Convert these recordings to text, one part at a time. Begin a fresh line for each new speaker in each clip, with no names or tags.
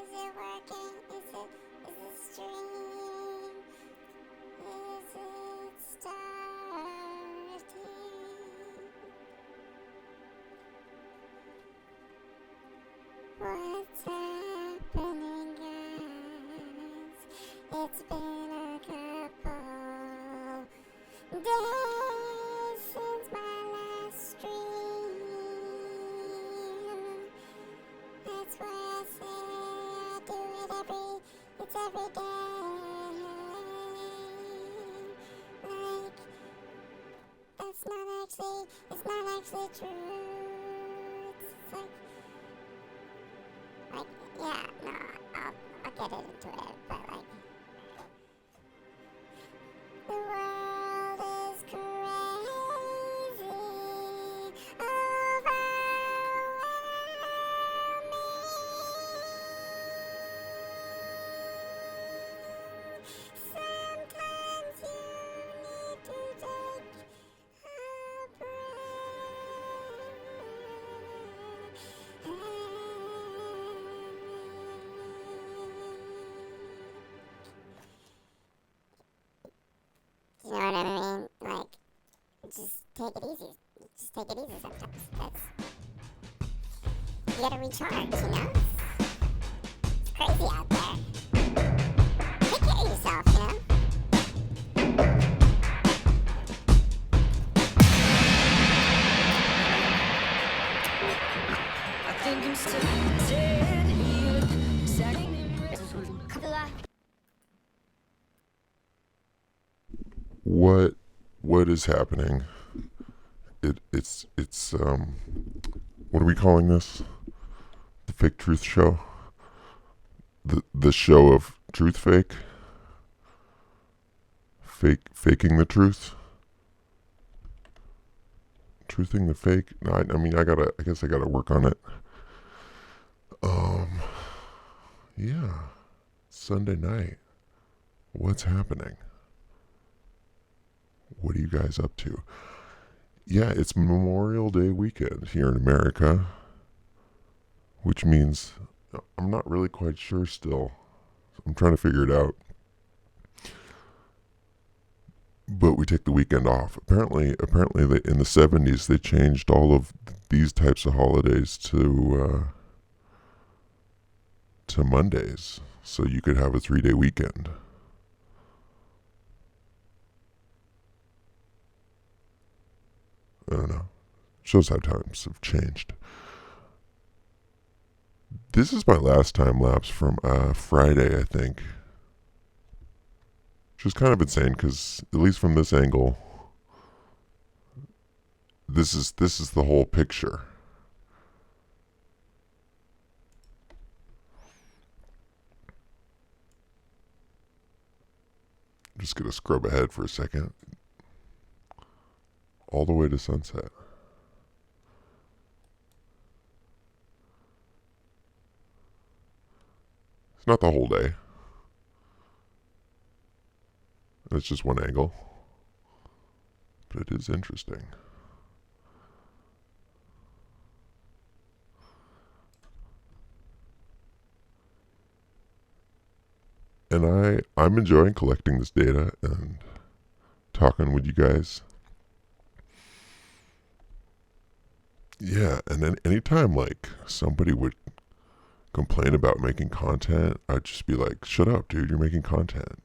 Is it working? Is it streaming? Is it starting? What's happening, guys? It's been a couple days since my last stream. That's why I say I do it it's every day. Like, it's not actually true. It's yeah, no, I'll get into it, but the world is crazy, overwhelming. Sometimes you need to take a break. You know what I mean? Like, just take it easy. Just take it easy sometimes. You gotta recharge, you know? It's crazy out there. Take care of yourself, you know?
I think I'm still dead here.
What is happening? It's what are we calling this? The Fake Truth Show? The show of truth faking the truth? Truthing the fake? No, I mean I guess I gotta work on it. Yeah. Sunday night. What's happening? What are you guys up to? Yeah, it's Memorial Day weekend here in America, which means I'm not really quite sure still. I'm trying to figure it out. But we take the weekend off. Apparently, in the 70s they changed all of these types of holidays to Mondays, so you could have a 3-day weekend. I don't know. Shows how times have changed. This is my last time lapse from Friday, I think. Which is kind of insane because, at least from this angle, this is the whole picture. I'm just gonna scrub ahead for a second. All the way to sunset. It's not the whole day. It's just one angle. But it is interesting. And I'm enjoying collecting this data and talking with you guys. Yeah, and then anytime like somebody would complain about making content, I'd just be like, shut up, dude, you're making content.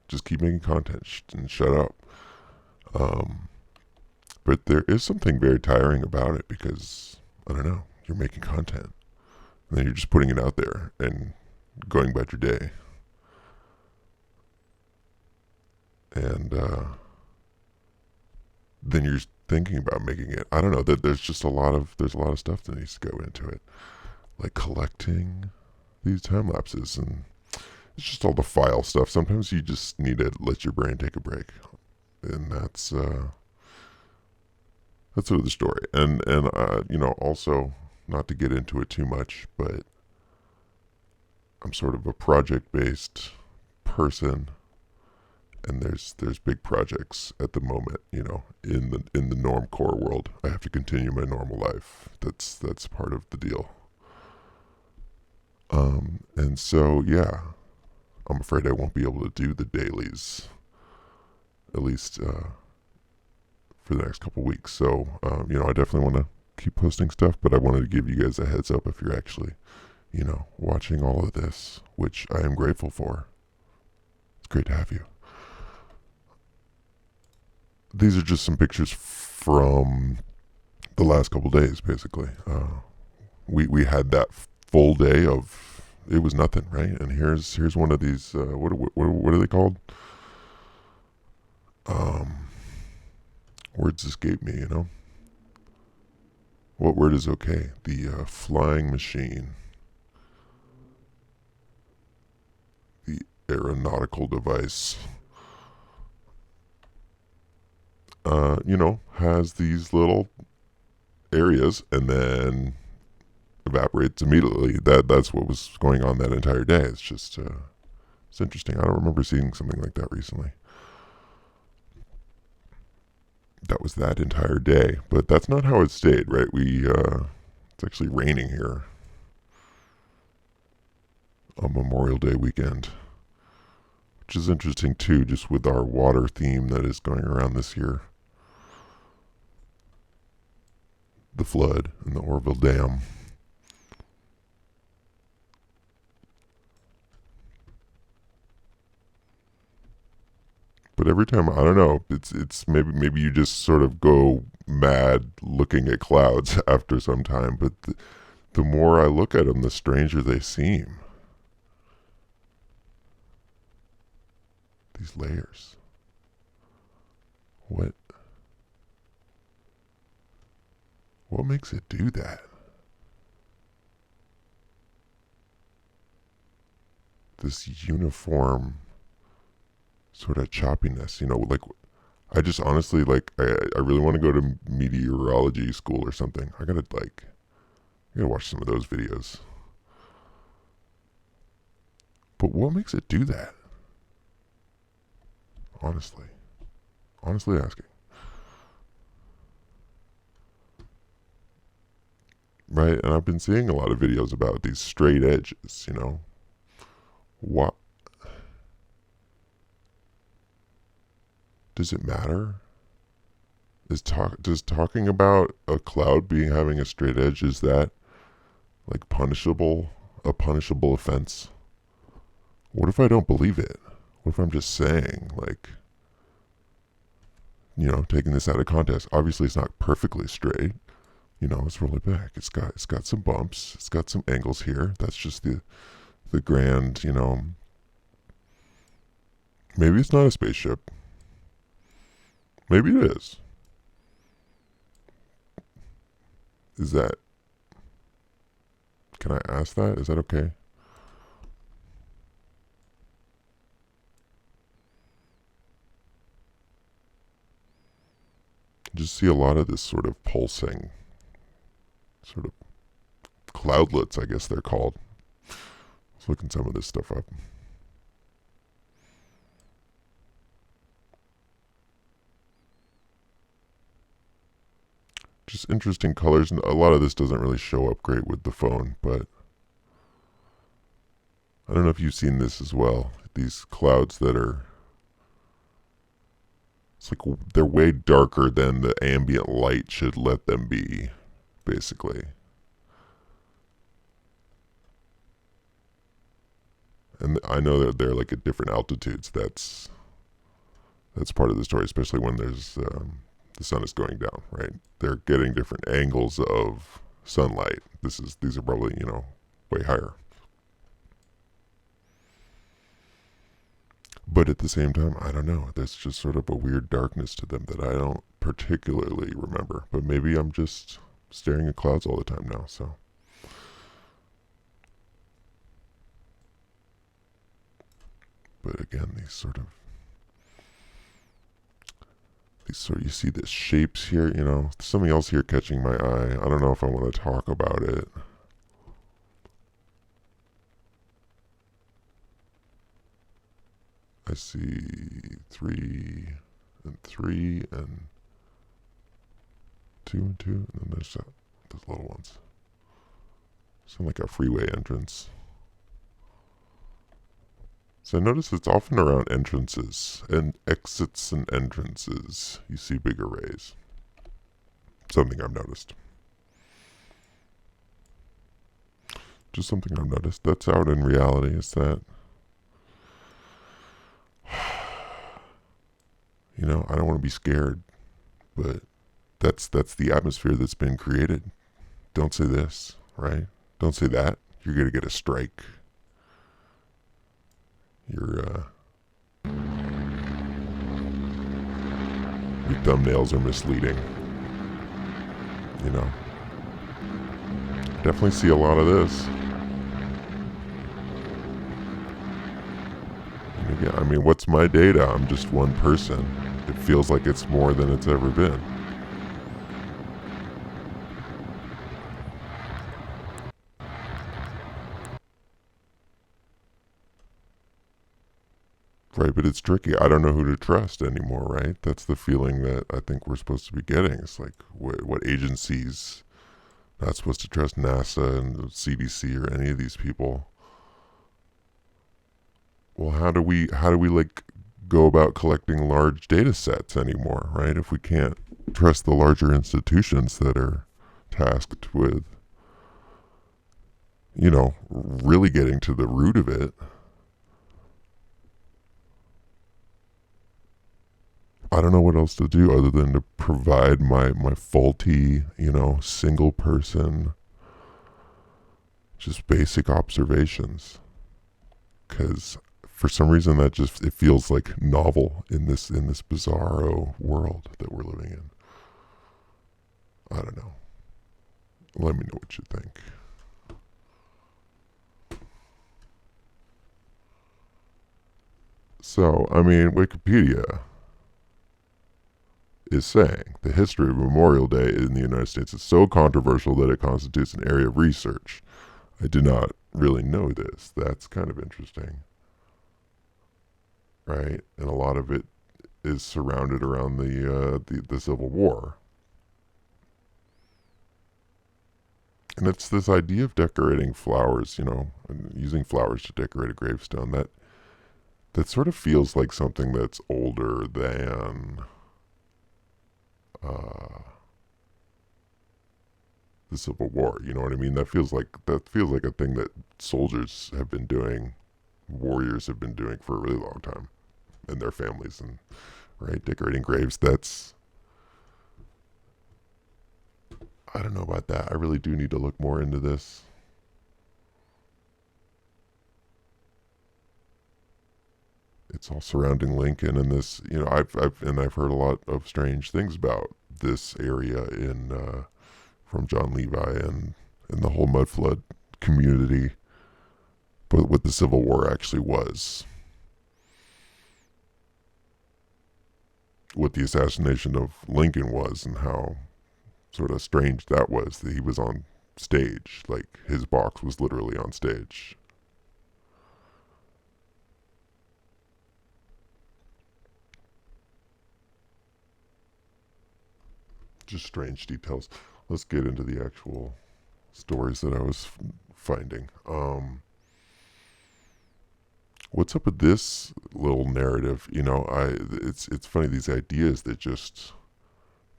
Just keep making content and shut up. But there is something very tiring about it because, I don't know, you're making content. And then you're just putting it out there and going about your day. And then you're thinking about making it. I don't know, there's a lot of stuff that needs to go into it. Like collecting these time lapses, and it's just all the file stuff. Sometimes you just need to let your brain take a break. And that's sort of the story. And also, not to get into it too much, but I'm sort of a project-based person, and there's big projects at the moment, in the normcore world. I have to continue my normal life. That's part of the deal. And so, yeah, I'm afraid I won't be able to do the dailies, at least for the next couple weeks. So, I definitely want to keep posting stuff, but I wanted to give you guys a heads up if you're actually, watching all of this, which I am grateful for. It's great to have you. These are just some pictures from the last couple days, basically. We had that full day of it was nothing, right? And here's one of these. What are they called? Words escape me. What word is okay? The flying machine, the aeronautical device. Has these little areas and then evaporates immediately. That's what was going on that entire day. It's just it's interesting. I don't remember seeing something like that recently. That was that entire day, but that's not how it stayed, right? It's actually raining here on Memorial Day weekend, which is interesting too, just with our water theme that is going around this year. The flood and the Orville Dam. But every time, I don't know, it's maybe you just sort of go mad looking at clouds after some time. But the more I look at them, the stranger they seem. These layers. What makes it do that? This uniform sort of choppiness, like I just honestly I really want to go to meteorology school or something. I gotta watch some of those videos. But what makes it do that? Honestly asking. Right, and I've been seeing a lot of videos about these straight edges. What does it matter? Does talking about a cloud being having a straight edge, is that like a punishable offense? What if I don't believe it? What if I'm just saying taking this out of context? Obviously, it's not perfectly straight. Let's roll it back. It's got some bumps. It's got some angles here. That's just the grand. Maybe it's not a spaceship. Maybe it is. Is that? Can I ask that? Is that okay? Just see a lot of this sort of pulsing, sort of cloudlets, I guess they're called. Let's look some of this stuff up. Just interesting colors, and a lot of this doesn't really show up great with the phone, but I don't know if you've seen this as well. These clouds that it's like they're way darker than the ambient light should let them be, basically. And I know that they're like at different altitudes. That's part of the story, especially when there's the sun is going down, right? They're getting different angles of sunlight. These are probably way higher. But at the same time, I don't know. There's just sort of a weird darkness to them that I don't particularly remember. But maybe I'm just staring at clouds all the time now, so. But again, these sort of, you see the shapes here, something else here catching my eye. I don't know if I want to talk about it. I see 3 and 3 and 2 and 2, and then there's those little ones. Sound like a freeway entrance. So I notice it's often around entrances and exits and entrances. You see big arrays. Something I've noticed. Just something I've noticed. That's out in reality. Is that, I don't want to be scared, but that's the atmosphere that's been created. Don't say this, right? Don't say that. You're gonna get a strike. Your thumbnails are misleading. You know, definitely see a lot of this. And again, I mean, what's my data? I'm just one person. It feels like it's more than it's ever been. Right, but it's tricky. I don't know who to trust anymore, right? That's the feeling that I think we're supposed to be getting. It's like, what agencies? Not supposed to trust NASA and CDC or any of these people. Well, how do we like go about collecting large data sets anymore, right? If we can't trust the larger institutions that are tasked with, really getting to the root of it. I don't know what else to do other than to provide my faulty, single person, just basic observations. Because for some reason it feels like novel in this bizarro world that we're living in. I don't know. Let me know what you think. So, I mean, Wikipedia is saying the history of Memorial Day in the United States is so controversial that it constitutes an area of research. I did not really know this. That's kind of interesting. Right? And a lot of it is surrounded around the Civil War. And it's this idea of decorating flowers, and using flowers to decorate a gravestone that sort of feels like something that's older than the Civil War. You know what I mean? That feels like a thing that soldiers have been doing, warriors have been doing for a really long time, and their families, and right, decorating graves. I don't know about that. I really do need to look more into this. It's all surrounding Lincoln and this. I've heard a lot of strange things about this area from John Levi and the whole mud flood community, but what the Civil War actually was, what the assassination of Lincoln was, and how sort of strange that was, that he was on stage, like his box was literally on stage. Just strange details. Let's get into the actual stories that I was finding. What's up with this little narrative? It's funny, these ideas that just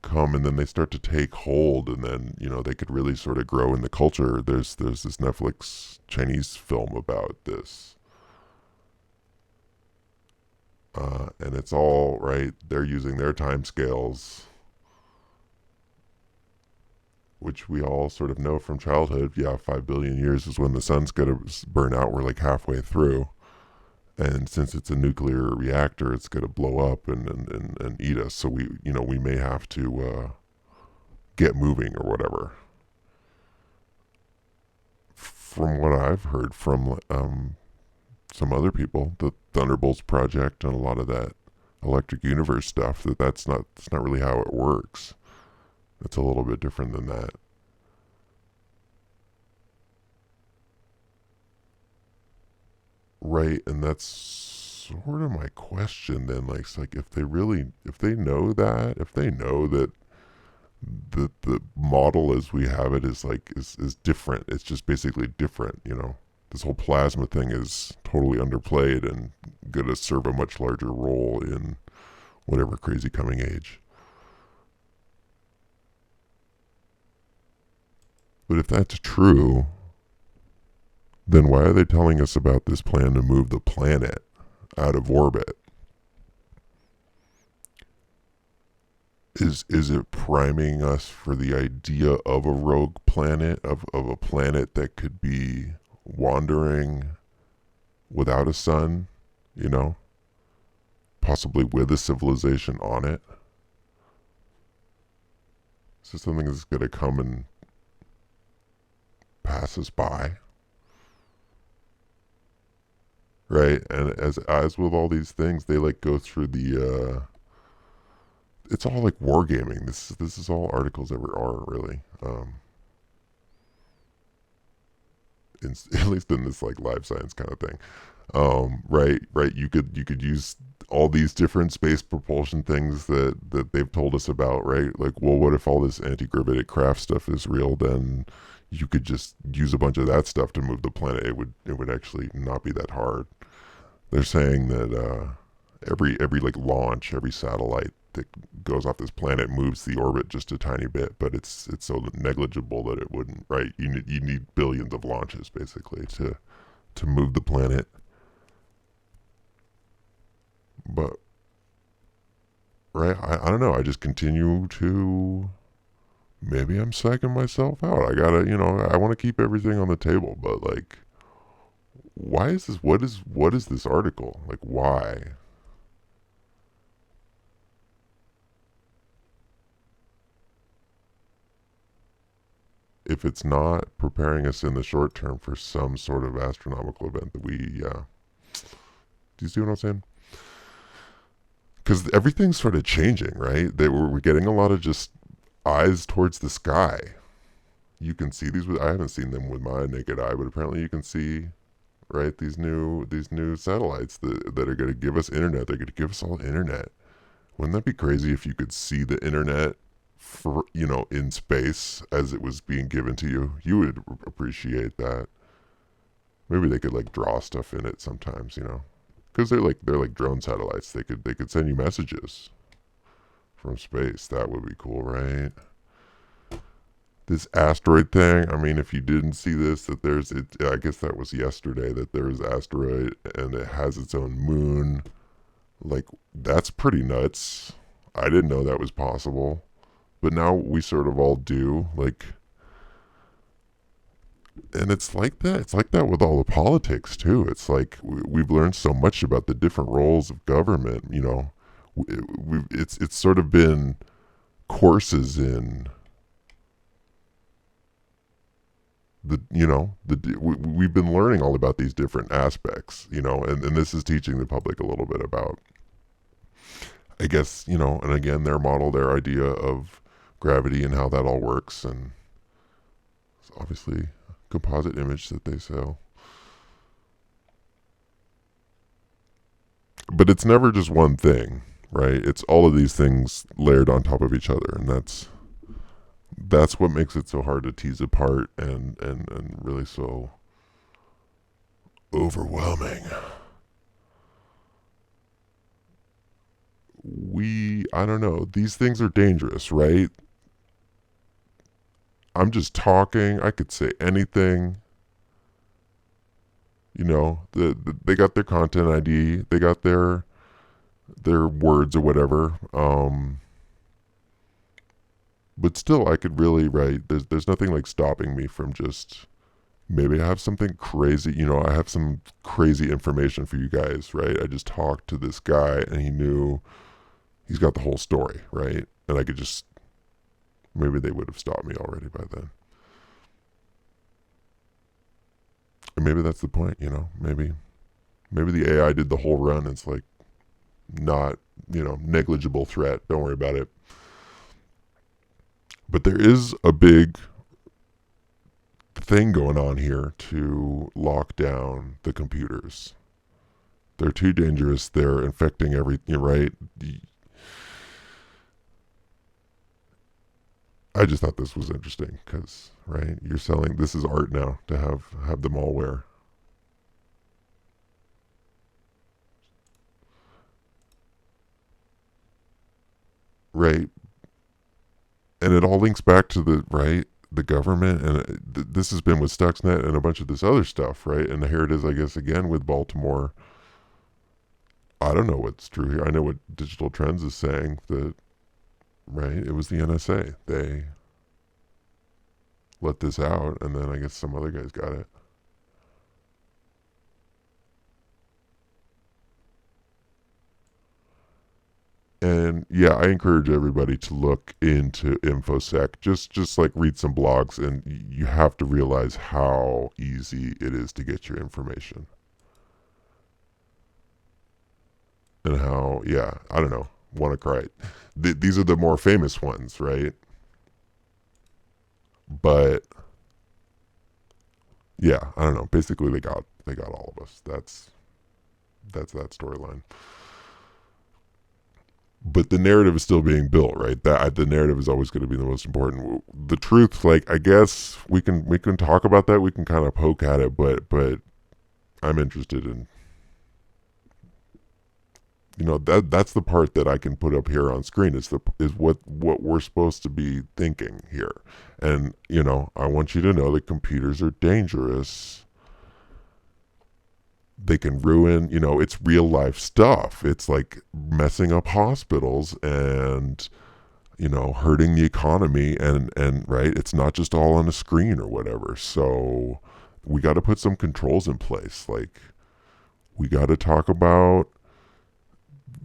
come and then they start to take hold, and then they could really sort of grow in the culture. There's this Netflix Chinese film about this, and it's all right. They're using their time scales, which we all sort of know from childhood. Yeah, 5 billion years is when the sun's going to burn out. We're like halfway through. And since it's a nuclear reactor, it's going to blow up and eat us. So we may have to get moving or whatever. From what I've heard from some other people, the Thunderbolts project and a lot of that Electric Universe stuff, that's not really how it works. It's a little bit different than that. Right, and that's sort of my question then. Like, it's like if they know that the model as we have it is different. It's just basically different, this whole plasma thing is totally underplayed and going to serve a much larger role in whatever crazy coming age. But if that's true, then why are they telling us about this plan to move the planet out of orbit? Is it priming us for the idea of a rogue planet, of a planet that could be wandering without a sun, you know? Possibly with a civilization on it? Is this something that's going to come and pass us by? Right? And as with all these things, they like go through the it's all like wargaming. This is all articles ever are, really. At least in this like live science kind of thing. Right. You could use all these different space propulsion things that they've told us about, right? Like, well, what if all this anti-gravitic craft stuff is real? Then you could just use a bunch of that stuff to move the planet. It would actually not be that hard. They're saying that every like launch, every satellite that goes off this planet moves the orbit just a tiny bit, but it's so negligible that it wouldn't. Right? You need billions of launches basically to move the planet. But right, I don't know. I just continue to, maybe I'm psyching myself out. I gotta, I want to keep everything on the table, but like, why is this? What is this article like? Why? If it's not preparing us in the short term for some sort of astronomical event that we, do you see what I'm saying? Because everything's sort of changing, right? We're getting a lot of just eyes towards the sky. You can see these I haven't seen them with my naked eye, but apparently you can see, right, these new satellites that are going to give us internet. They're going to give us all internet. Wouldn't that be crazy if you could see the internet for, in space as it was being given to you? You would appreciate that. Maybe they could like draw stuff in it sometimes, because they're like drone satellites. They could send you messages from space. That would be cool, right? This asteroid thing. I mean, if you didn't see this, that there's it. I guess that was yesterday that there was asteroid and it has its own moon. Like, that's pretty nuts. I didn't know that was possible, but now we sort of all do. Like, and it's like that. It's like that with all the politics too. It's like we've learned so much about the different roles of government. It's sort of been courses in we've been learning all about these different aspects, and this is teaching the public a little bit about, I guess, and again, their idea of gravity and how that all works, and it's obviously composite image that they sell. But it's never just one thing, right? It's all of these things layered on top of each other, and that's what makes it so hard to tease apart and really so overwhelming. I don't know, these things are dangerous, right? I'm just talking. I could say anything. They got their content ID. They got their words or whatever. But still, I could really, right? There's nothing like stopping me from just, maybe I have something crazy. I have some crazy information for you guys, right? I just talked to this guy and he's got the whole story, right? And I could just, maybe they would have stopped me already by then. And maybe that's the point, maybe the AI did the whole run. It's like not, negligible threat. Don't worry about it. But there is a big thing going on here to lock down the computers. They're too dangerous. They're infecting everything, right? I just thought this was interesting because, right, you're selling, this is art now to have the malware. right? And it all links back to the government, and this has been with Stuxnet and a bunch of this other stuff, right? And here it is, I guess, again with Baltimore. I don't know what's true here. I know what Digital Trends is saying, that, right, it was the NSA. They let this out, and then I guess some other guys got it. And yeah, I encourage everybody to look into InfoSec. Just like read some blogs, and you have to realize how easy it is to get your information. And how, yeah, I don't know, want to cry. These are the more famous ones, right? But yeah, I don't know. Basically, they got all of us. That's that storyline. But the narrative is still being built, right? That the narrative is always going to be the most important. The truth, like, I guess we can talk about that. We can kind of poke at it, but I'm interested in, that's the part that I can put up here on screen, is what we're supposed to be thinking here. And I want you to know that computers are dangerous. They can ruin, it's real life stuff. It's like messing up hospitals and hurting the economy, and right, it's not just all on a screen or whatever. So we got to put some controls in place. Like, we got to talk about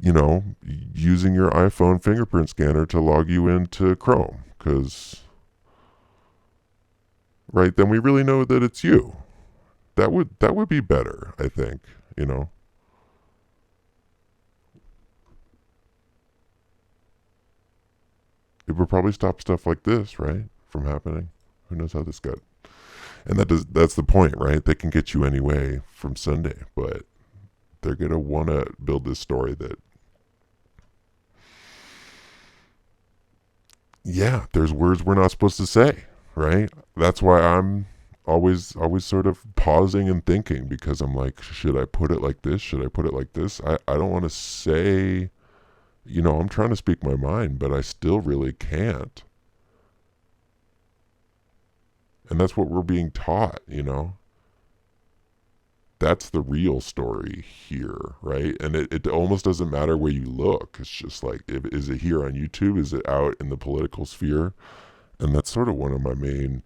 using your iPhone fingerprint scanner to log you into Chrome, because right then we really know that it's you. That would be better, I think. It would probably stop stuff like this, right, from happening. Who knows how this got? And that's the point, right? They can get you anyway from Sunday, but they're gonna want to build this story that, yeah, there's words we're not supposed to say, right? That's why I'm always sort of pausing and thinking, because I'm like, should I put it like this? Should I put it like this? I don't want to say, I'm trying to speak my mind, but I still really can't. And that's what we're being taught. That's the real story here, right? And it almost doesn't matter where you look. It's just like, is it here on YouTube? Is it out in the political sphere? And that's sort of one of my main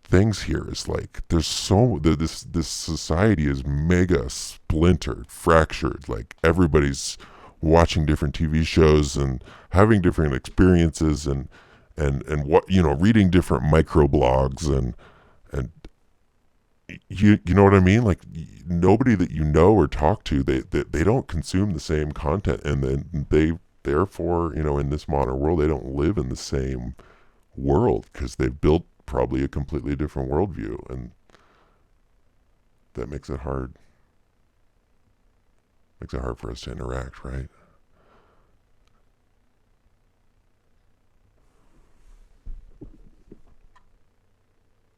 things here, is like, this society is mega splintered, fractured. Like, everybody's watching different TV shows and having different experiences, and what, reading different microblogs, and you know what I mean? Like, nobody that or talk to, they don't consume the same content, and then they therefore, in this modern world, they don't live in the same world, because they've built probably a completely different worldview, and that makes it hard. Makes it hard for us to interact, right?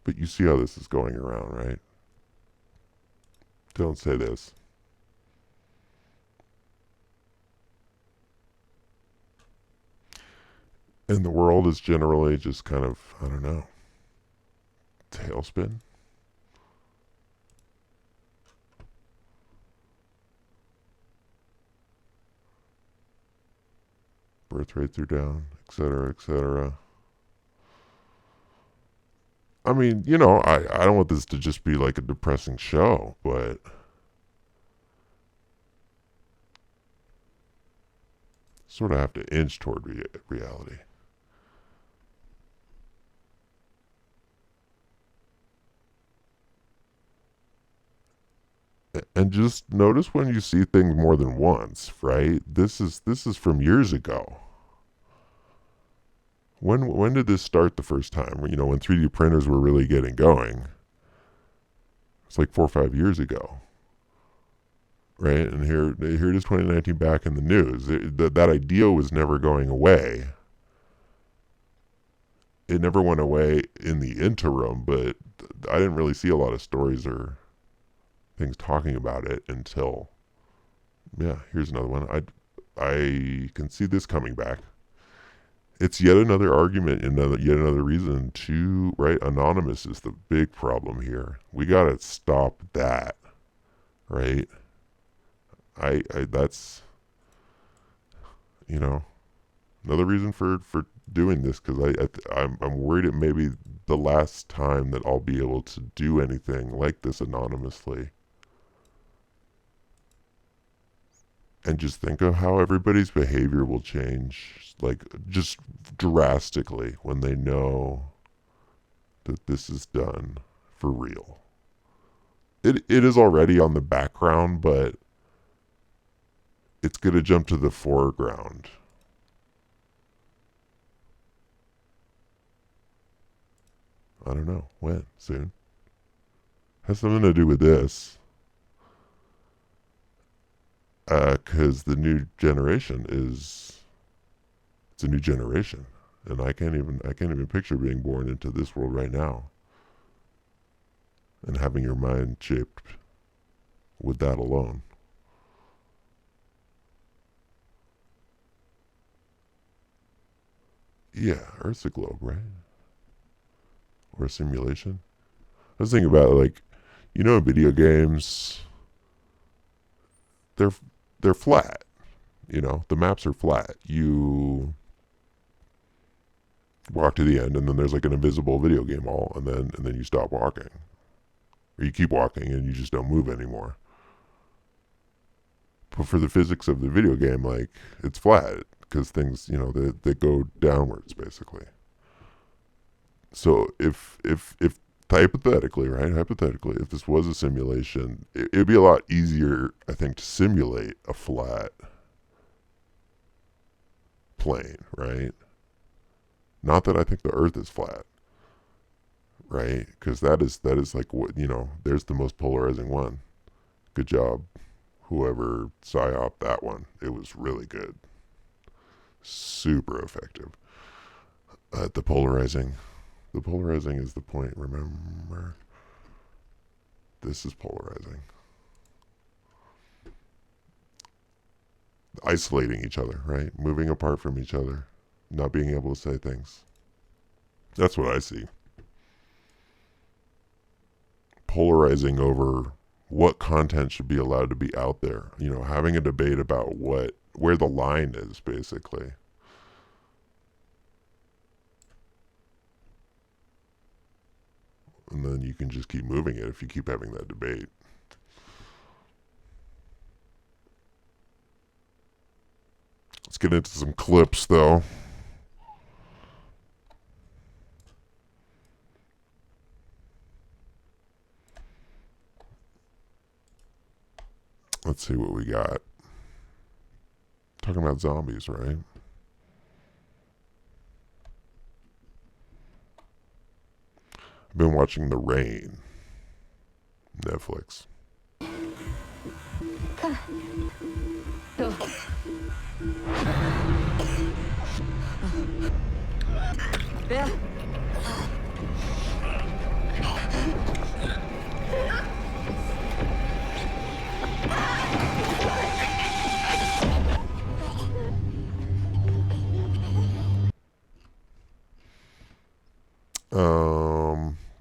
But you see how this is going around, right? Don't say this. And the world is generally just kind of, I don't know, tailspin. Birth rates are down, etc., etc. I mean, I don't want this to just be like a depressing show, but sort of have to inch toward reality. And just notice when you see things more than once, right? This is from years ago. When did this start the first time? When 3D printers were really getting going. It's like 4 or 5 years ago, right? And here it is, 2019, back in the news. That idea was never going away. It never went away in the interim, but I didn't really see a lot of stories or things talking about it until, yeah, here's another one. I can see this coming back. It's yet another argument, yet another reason to, right? Anonymous is the big problem here. We gotta stop that, right? That's, you know, another reason for doing this, because I'm worried it may be the last time that I'll be able to do anything like this anonymously. And just think of how everybody's behavior will change, like just drastically, when they know that this is done for real. It is already on the background, but it's gonna jump to the foreground. I don't know when. Soon. Has something to do with this. Because the new generation is, it's a new generation, and I can't even picture being born into this world right now, and having your mind shaped with that alone. Yeah, Earth's a globe, right? Or a simulation. I was thinking about, like, in video games, they're they're flat. The maps are flat. You walk to the end, and then there's like an invisible video game wall, and then you stop walking, or you keep walking, and you just don't move anymore. But for the physics of the video game, like, it's flat because things, they go downwards basically. So if hypothetically, right, hypothetically, if this was a simulation, it'd be a lot easier, I think, to simulate a flat plane, right? Not that I think the Earth is flat, right? Because that is like what, there's the most polarizing one. Good job, whoever psyop that one. It was really good, super effective. The polarizing. The polarizing is the point. Remember, this is polarizing. Isolating each other, right? Moving apart from each other, not being able to say things. That's what I see. Polarizing over what content should be allowed to be out there. Having a debate about where the line is, basically. And then you can just keep moving it if you keep having that debate. Let's get into some clips, though. Let's see what we got. Talking about zombies, right? I've been watching The Rain. Netflix.
Yeah.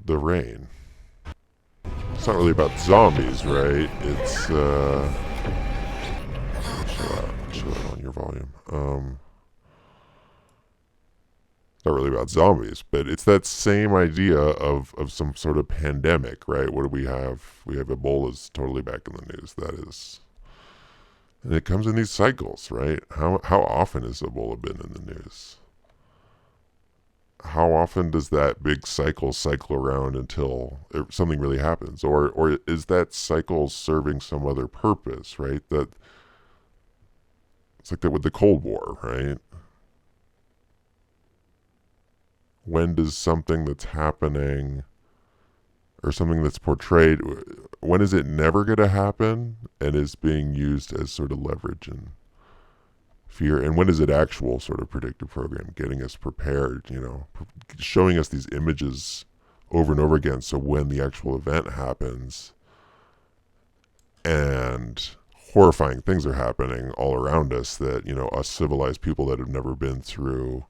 The Rain. It's not really about zombies, right? It's chill out on your volume. It's not really about zombies, but it's that same idea of some sort of pandemic, right? What do we have? We have Ebola's totally back in the news. That is, and it comes in these cycles, right? How often has Ebola been in the news? How often does that big cycle around until something really happens, or is that cycle serving some other purpose, right? That it's like that with the Cold War, right? When does something that's happening or something that's portrayed, when is it never going to happen and is being used as sort of leverage and fear? And when is it actual sort of predictive program getting us prepared, showing us these images over and over again, so when the actual event happens and horrifying things are happening all around us that, us civilized people that have never been through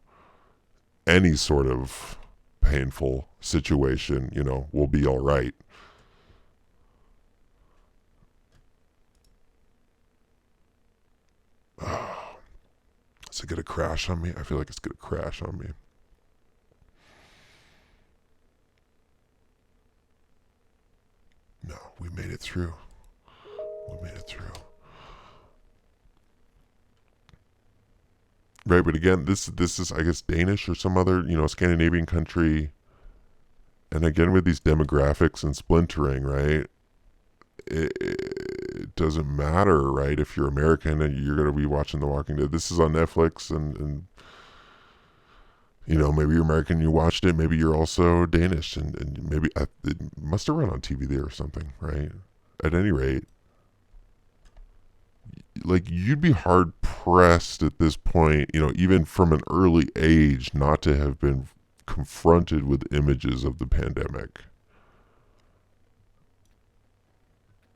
any sort of painful situation, will be all right. Is it going to crash on me? I feel like it's going to crash on me. No, we made it through. We made it through. Right, but again, this is, I guess, Danish or some other, Scandinavian country. And again, with these demographics and splintering, right? It doesn't matter, right? If you're American and you're going to be watching The Walking Dead, this is on Netflix, and maybe you're American, you watched it, maybe you're also Danish, and maybe it must have run on TV there or something, right? At any rate, like, you'd be hard pressed at this point, even from an early age, not to have been confronted with images of the pandemic.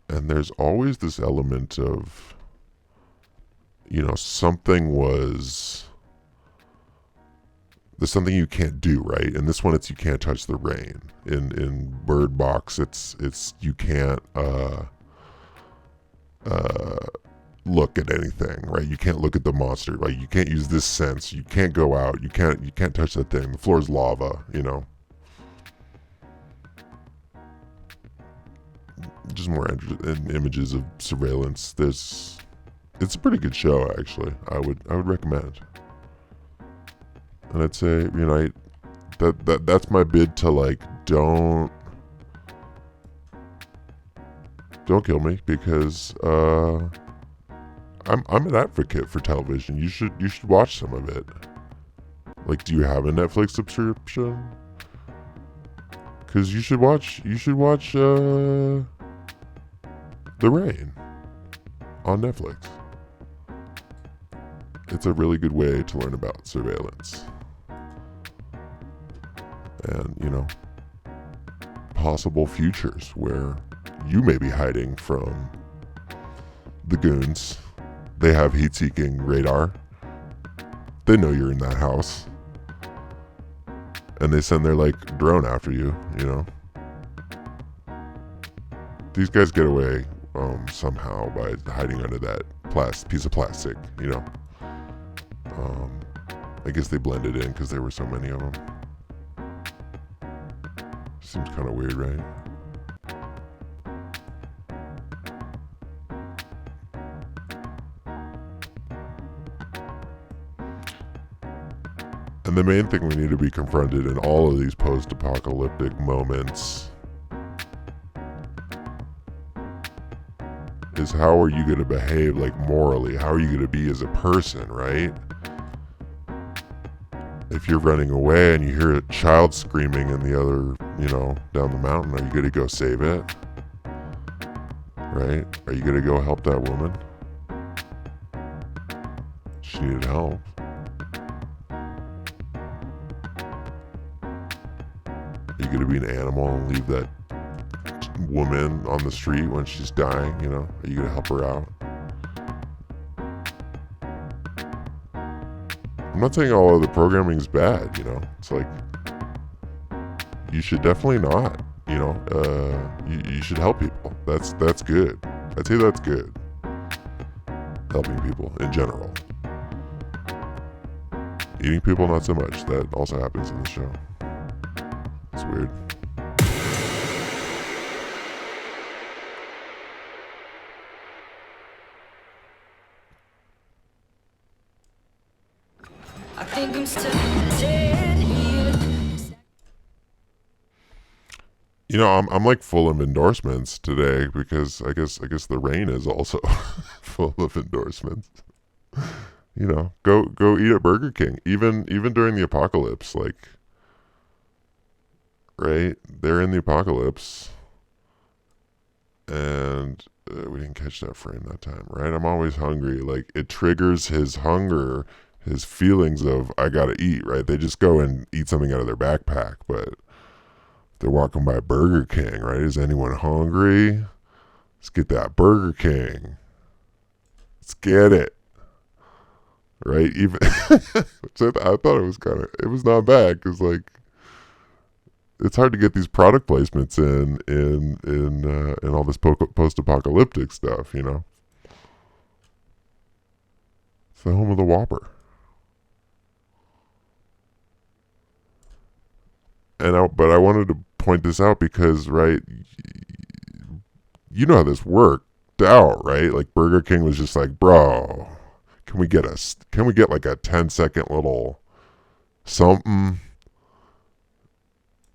And there's always this element of, something was, there's something you can't do, right? And this one, it's you can't touch the rain. In Bird Box, it's you can't look at anything, right? You can't look at the monster, right? You can't use this sense. You can't go out. You can't touch that thing. The floor's lava, Just more images of surveillance. It's a pretty good show, actually. I would recommend. And I'd say, that's my bid to, like, don't kill me, because I'm an advocate for television. You should watch some of it. Like, do you have a Netflix subscription? Because you should watch The Rain on Netflix. It's a really good way to learn about surveillance. And, possible futures where you may be hiding from the goons. They have heat-seeking radar. They know you're in that house. And they send their, like, drone after you, These guys get away somehow by hiding under that piece of plastic, I guess they blended in because there were so many of them. Seems kind of weird, right? And the main thing we need to be confronted in all of these post-apocalyptic moments is, how are you going to behave, like, morally? How are you going to be as a person, right? If you're running away and you hear a child screaming in the other, down the mountain, are you going to go save it? Right? Are you going to go help that woman? She needed help. Are you going to be an animal and leave that woman on the street when she's dying? Are you going to help her out? I'm not saying all of the programming is bad, It's like, you should definitely not, you should help people. That's good. I'd say that's good. Helping people in general. Eating people, not so much. That also happens in the show. It's weird.
I think I'm still dead here.
I'm like full of endorsements today, because I guess The Rain is also full of endorsements. Go eat at Burger King, even during the apocalypse, like, right? They're in the apocalypse, and we didn't catch that frame that time, right? I'm always hungry. Like, it triggers his hunger, his feelings of, I gotta eat, right? They just go and eat something out of their backpack, but they're walking by Burger King, right? Is anyone hungry? Let's get that Burger King. Let's get it. Right? Even so I thought it was not bad because like it's hard to get these product placements in all this post-apocalyptic stuff, you know. It's the home of the Whopper. But I wanted to point this out because, right, you know how this worked out, right? Like Burger King was just like, bro, can we get like a 10-second little something?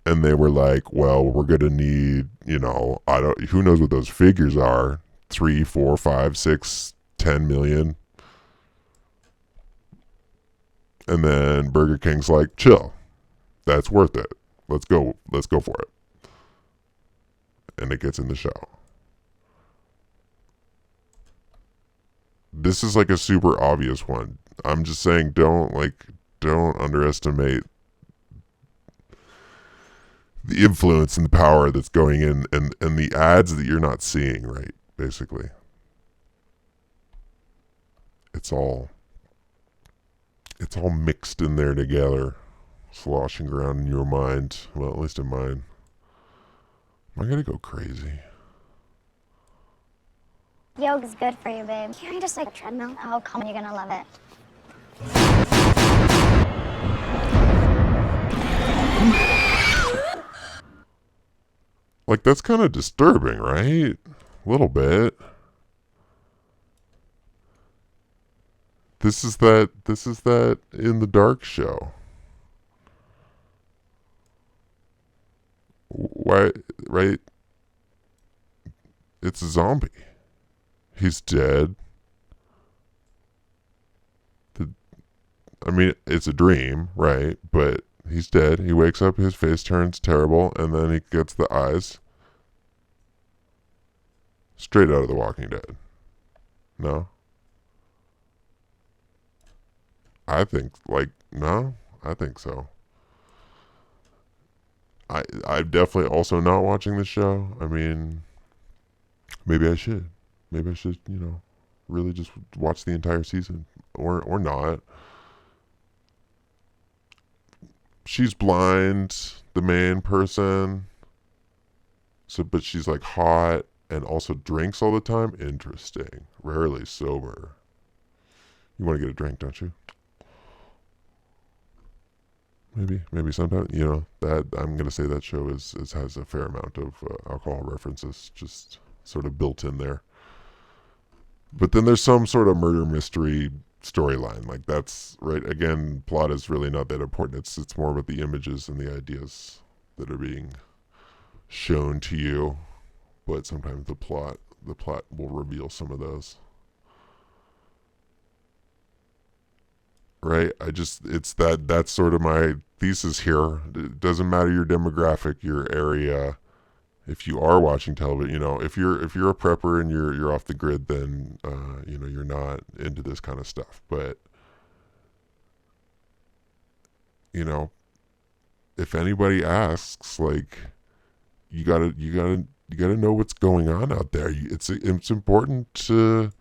And they were like, well, we're gonna need, you know, who knows what those figures are, 3, 4, 5, 6, 10 million. And then Burger King's like, chill, that's worth it. Let's go for it. And it gets in the show. This is like a super obvious one. I'm just saying don't underestimate the influence and the power that's going in and the ads that you're not seeing, right? Basically. It's all mixed in there together, sloshing around in your mind. Well, at least in mine. Am I gonna go crazy?
Yoga's good for you, babe. Can't I just like treadmill? Oh, come on, you're gonna love it.
Like that's kind of disturbing, right? A little bit. This is that in the dark show. Why, right? It's a zombie. He's dead. I mean, it's a dream, right? But he's dead. He wakes up, his face turns terrible, and then he gets the eyes. Straight out of The Walking Dead. No? I think, no? I think so. I'm definitely also not watching the show. I mean, maybe I should. Maybe I should, you know, really just watch the entire season. Or not. She's blind, the main person. So, but she's like hot and also drinks all the time. Interesting. Rarely sober. You want to get a drink, don't you? Maybe sometime. You know that I'm gonna say that show has a fair amount of alcohol references, just sort of built in there. But then there's some sort of murder mystery storyline. Like that's right. Again, plot is really not that important. It's more about the images and the ideas that are being shown to you. But sometimes the plot will reveal some of those. Right? That's sort of my thesis here. It doesn't matter your demographic, your area. If you are watching television, you know, if you're a prepper and you're off the grid, then you know, you're not into this kind of stuff. But you know, if anybody asks, like, you gotta know what's going on out there. It's important to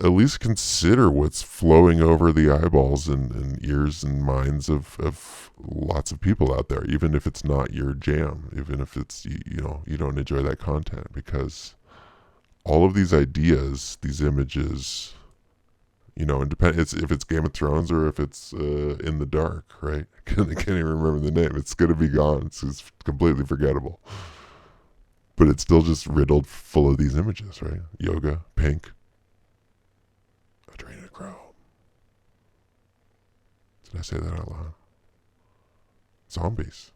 at least consider what's flowing over the eyeballs and ears and minds of lots of people out there, even if it's not your jam, even if it's, you know, you don't enjoy that content, because all of these ideas, these images, you know, if it's Game of Thrones or if it's In the Dark, right? I can't even remember the name. It's going to be gone. It's completely forgettable. But it's still just riddled full of these images, right? Yoga, pink, Adrena Crow. Did I say that out loud? Zombies.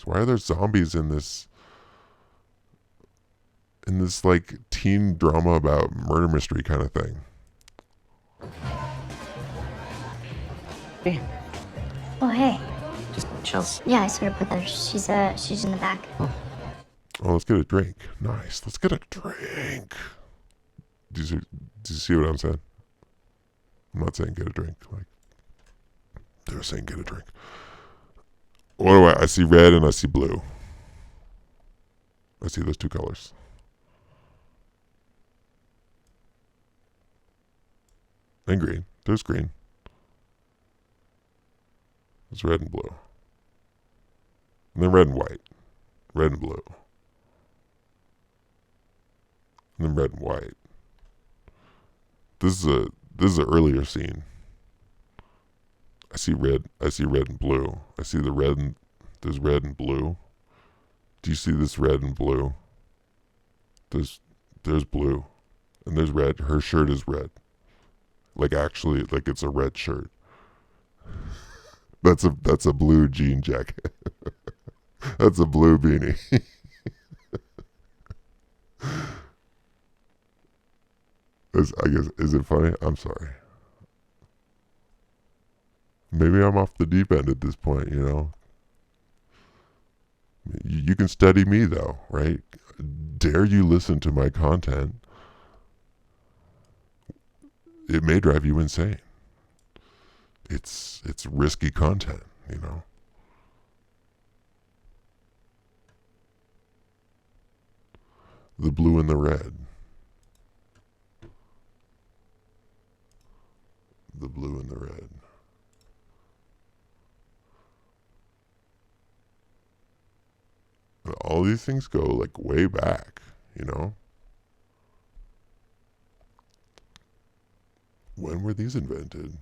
Why are there zombies in this like teen drama about murder mystery kind of thing?
Hey,
Oh, hey.
just chill.
Yeah, I sort of put her. She's in the back.
Oh, let's get a drink. Nice. Let's get a drink. Do you see what I'm saying? I'm not saying get a drink. Like, they're saying get a drink. What do I see red and I see blue. I see those two colors. And green. There's green. There's red and blue. And then red and white. Red and blue. And then red and white. This is an earlier scene. I see red and blue. I see the red and there's red and blue. Do you see this red and blue? There's blue. And there's red. Her shirt is red. Like actually like it's a red shirt. That's a blue jean jacket. That's a blue beanie. I guess, is it funny? I'm sorry. Maybe I'm off the deep end at this point, you know. You can study me though, right? Dare you listen to my content? It may drive you insane. It's risky content, you know. The blue and the red. The blue and the red. And all these things go like way back, you know. When were these invented?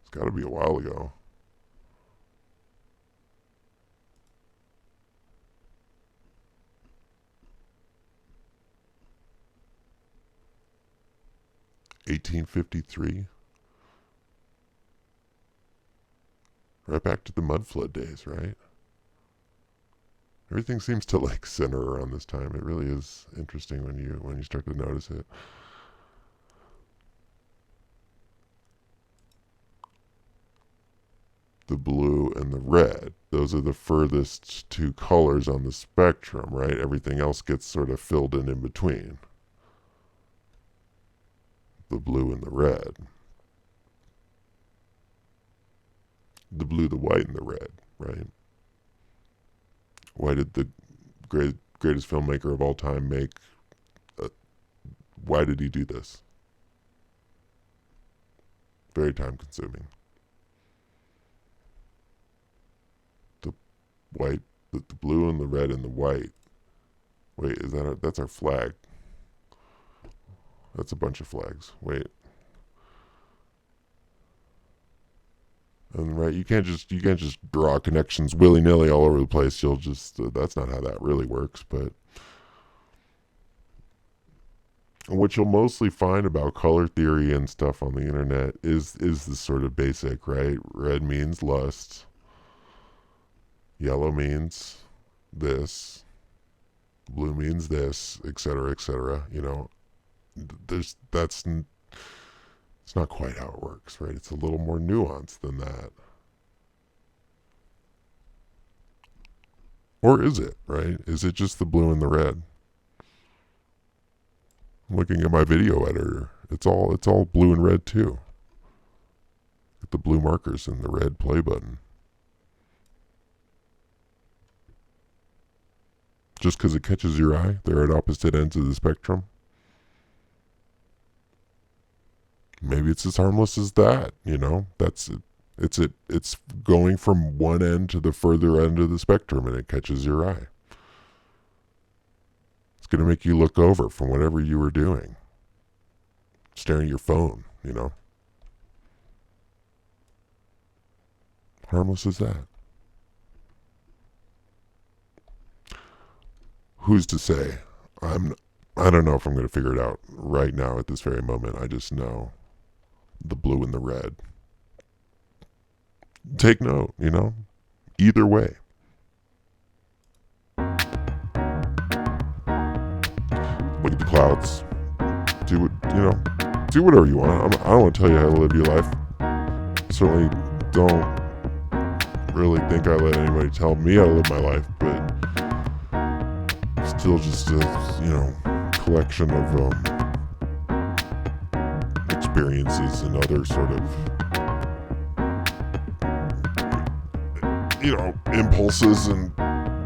It's got to be a while ago. (1853). Right back to the mud flood days, right? Everything seems to like center around this time. It really is interesting when you start to notice it. The blue and the red. Those are the furthest two colors on the spectrum, right? Everything else gets sort of filled in between. The blue and the red. The blue, the white, and the red, right? Why did the greatest filmmaker of all time make... why did he do this? Very time consuming. The white, the blue and the red and the white. Wait, is that that's our flag? That's a bunch of flags. Wait. And right, you can't just draw connections willy-nilly all over the place. You'll just that's not how that really works. But what you'll mostly find about color theory and stuff on the internet is this sort of basic, right? Red means lust. Yellow means this. Blue means this, etc., etc. You know, it's not quite how it works, right? It's a little more nuanced than that. Or is it, right? Is it just the blue and the red? I'm looking at my video editor. It's all blue and red too. With the blue markers and the red play button. Just because it catches your eye, they're at opposite ends of the spectrum. Maybe it's as harmless as that, you know. That's it. It's going from one end to the further end of the spectrum, and it catches your eye. It's going to make you look over from whatever you were doing, staring at your phone, you know. Harmless as that. Who's to say? I don't know if I'm going to figure it out right now at this very moment. I just know the blue and the red. Take note, you know, either way. Look at the clouds. Do what, you know, do whatever you want. I don't want to tell you how to live your life. Certainly don't really think I let anybody tell me how to live my life, but still just a, you know, collection of experiences and other sort of, you know, impulses and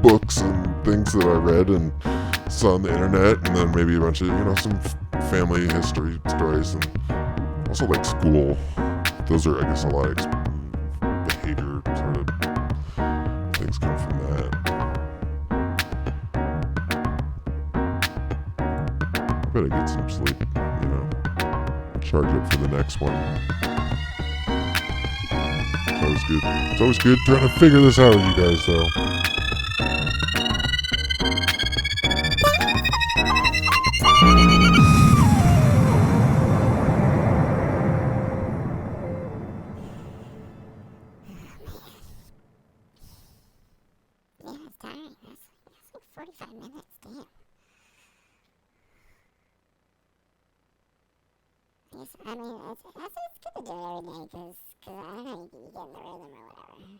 books and things that I read and saw on the internet, and then maybe a bunch of, some family history stories, and also like school. Those are, I guess, a lot of behavior sort of things come from that. I better get some sleep, charge up for the next one. It's always good. It's always good trying to figure this out with you guys, though.
Yeah, it's tiring. That's like 45 minutes, damn. Yes, I mean, it's good to do it every day, because I don't know, you get in the rhythm or whatever.